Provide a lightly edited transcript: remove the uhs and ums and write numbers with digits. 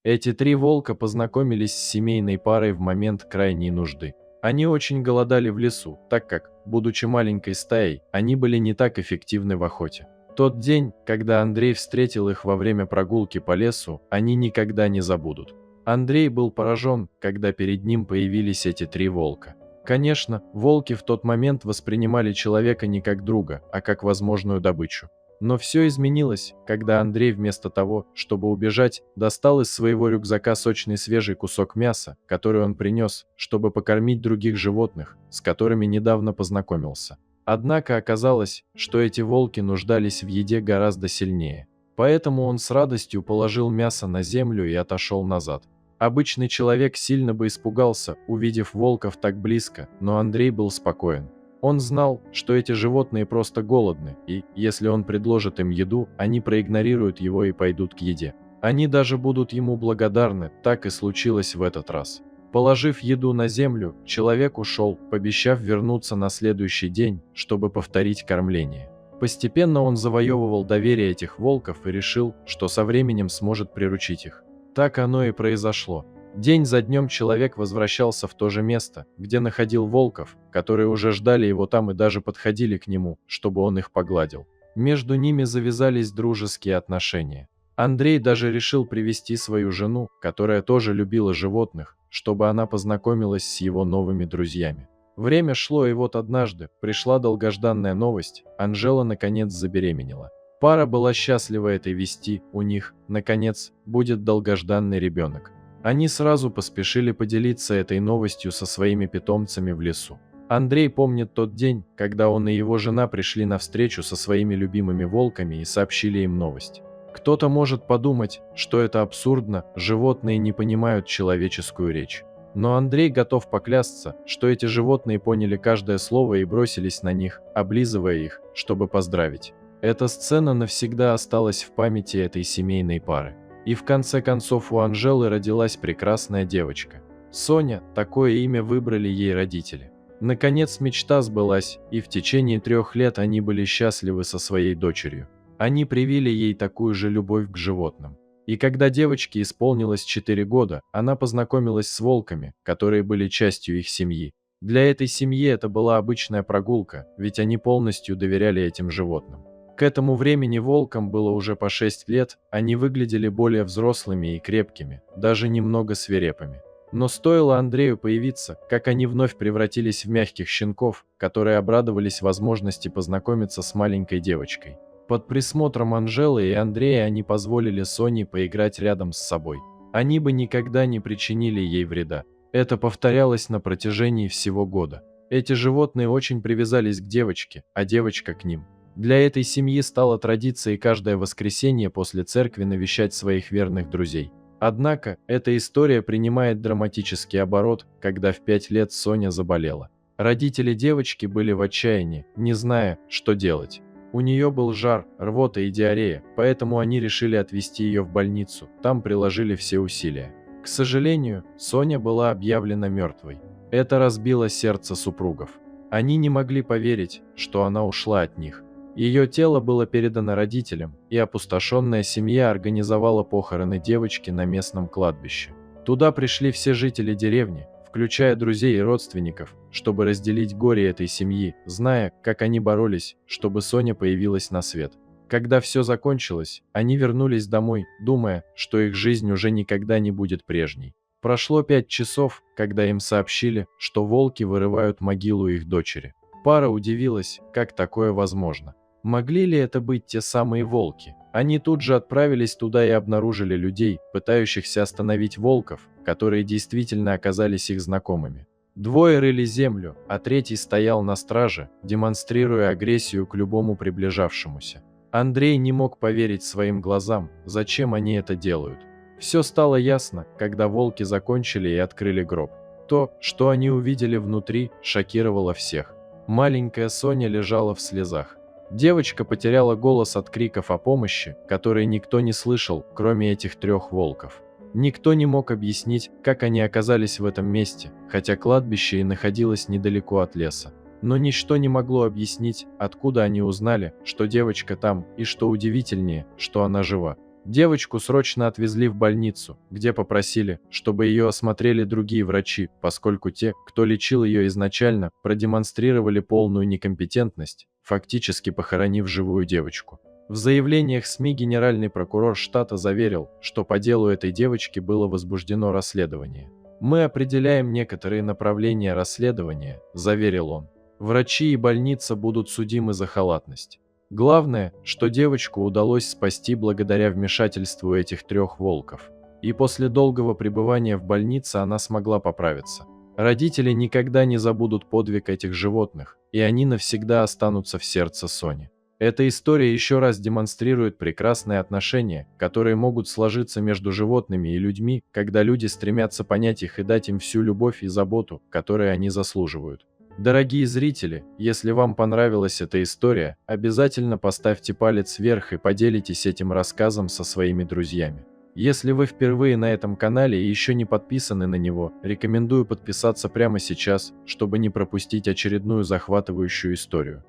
Эти три волка познакомились с семейной парой в момент крайней нужды. Они очень голодали в лесу, так как, будучи маленькой стаей, они были не так эффективны в охоте. Тот день, когда Андрей встретил их во время прогулки по лесу, они никогда не забудут. Андрей был поражен, когда перед ним появились эти три волка. Конечно, волки в тот момент воспринимали человека не как друга, а как возможную добычу. Но все изменилось, когда Андрей вместо того, чтобы убежать, достал из своего рюкзака сочный свежий кусок мяса, который он принес, чтобы покормить других животных, с которыми недавно познакомился. Однако оказалось, что эти волки нуждались в еде гораздо сильнее. Поэтому он с радостью положил мясо на землю и отошел назад. Обычный человек сильно бы испугался, увидев волков так близко, но Андрей был спокоен. Он знал, что эти животные просто голодны, и, если он предложит им еду, они проигнорируют его и пойдут к еде. Они даже будут ему благодарны, так и случилось в этот раз. Положив еду на землю, человек ушел, пообещав вернуться на следующий день, чтобы повторить кормление. Постепенно он завоевывал доверие этих волков и решил, что со временем сможет приручить их. Так оно и произошло. День за днем человек возвращался в то же место, где находил волков, которые уже ждали его там и даже подходили к нему, чтобы он их погладил. Между ними завязались дружеские отношения. Андрей даже решил привести свою жену, которая тоже любила животных, чтобы она познакомилась с его новыми друзьями. Время шло, и вот однажды пришла долгожданная новость: Анжела наконец забеременела. Пара была счастлива этой вести, у них, наконец, будет долгожданный ребенок. Они сразу поспешили поделиться этой новостью со своими питомцами в лесу. Андрей помнит тот день, когда он и его жена пришли на встречу со своими любимыми волками и сообщили им новость. Кто-то может подумать, что это абсурдно, животные не понимают человеческую речь. Но Андрей готов поклясться, что эти животные поняли каждое слово и бросились на них, облизывая их, чтобы поздравить. Эта сцена навсегда осталась в памяти этой семейной пары. И в конце концов у Анжелы родилась прекрасная девочка. Соня, такое имя выбрали ей родители. Наконец мечта сбылась, и в течение 3 лет они были счастливы со своей дочерью. Они привили ей такую же любовь к животным. И когда девочке исполнилось 4 года, она познакомилась с волками, которые были частью их семьи. Для этой семьи это была обычная прогулка, ведь они полностью доверяли этим животным. К этому времени волкам было уже по 6 лет, они выглядели более взрослыми и крепкими, даже немного свирепыми. Но стоило Андрею появиться, как они вновь превратились в мягких щенков, которые обрадовались возможности познакомиться с маленькой девочкой. Под присмотром Анжелы и Андрея они позволили Соне поиграть рядом с собой. Они бы никогда не причинили ей вреда. Это повторялось на протяжении всего года. Эти животные очень привязались к девочке, а девочка к ним. Для этой семьи стало традицией каждое воскресенье после церкви навещать своих верных друзей. Однако, эта история принимает драматический оборот, когда в 5 лет Соня заболела. Родители девочки были в отчаянии, не зная, что делать. У нее был жар, рвота и диарея, поэтому они решили отвезти ее в больницу, там приложили все усилия. К сожалению, Соня была объявлена мертвой. Это разбило сердце супругов. Они не могли поверить, что она ушла от них. Ее тело было передано родителям, и опустошенная семья организовала похороны девочки на местном кладбище. Туда пришли все жители деревни, включая друзей и родственников, чтобы разделить горе этой семьи, зная, как они боролись, чтобы Соня появилась на свет. Когда все закончилось, они вернулись домой, думая, что их жизнь уже никогда не будет прежней. Прошло 5 часов, когда им сообщили, что волки вырывают могилу их дочери. Пара удивилась, как такое возможно. Могли ли это быть те самые волки? Они тут же отправились туда и обнаружили людей, пытающихся остановить волков, которые действительно оказались их знакомыми. 2 рыли землю, а 3 стоял на страже, демонстрируя агрессию к любому приближавшемуся. Андрей не мог поверить своим глазам, зачем они это делают. Все стало ясно, когда волки закончили и открыли гроб. То, что они увидели внутри, шокировало всех. Маленькая Соня лежала в слезах. Девочка потеряла голос от криков о помощи, которые никто не слышал, кроме этих 3 волков. Никто не мог объяснить, как они оказались в этом месте, хотя кладбище и находилось недалеко от леса. Но ничто не могло объяснить, откуда они узнали, что девочка там, и что удивительнее, что она жива. Девочку срочно отвезли в больницу, где попросили, чтобы ее осмотрели другие врачи, поскольку те, кто лечил ее изначально, продемонстрировали полную некомпетентность, фактически похоронив живую девочку. В заявлениях СМИ генеральный прокурор штата заверил, что по делу этой девочки было возбуждено расследование. «Мы определяем некоторые направления расследования», – заверил он. «Врачи и больница будут судимы за халатность. Главное, что девочку удалось спасти благодаря вмешательству этих 3 волков. И после долгого пребывания в больнице она смогла поправиться. Родители никогда не забудут подвиг этих животных, и они навсегда останутся в сердце Сони». Эта история еще раз демонстрирует прекрасные отношения, которые могут сложиться между животными и людьми, когда люди стремятся понять их и дать им всю любовь и заботу, которые они заслуживают. Дорогие зрители, если вам понравилась эта история, обязательно поставьте палец вверх и поделитесь этим рассказом со своими друзьями. Если вы впервые на этом канале и еще не подписаны на него, рекомендую подписаться прямо сейчас, чтобы не пропустить очередную захватывающую историю.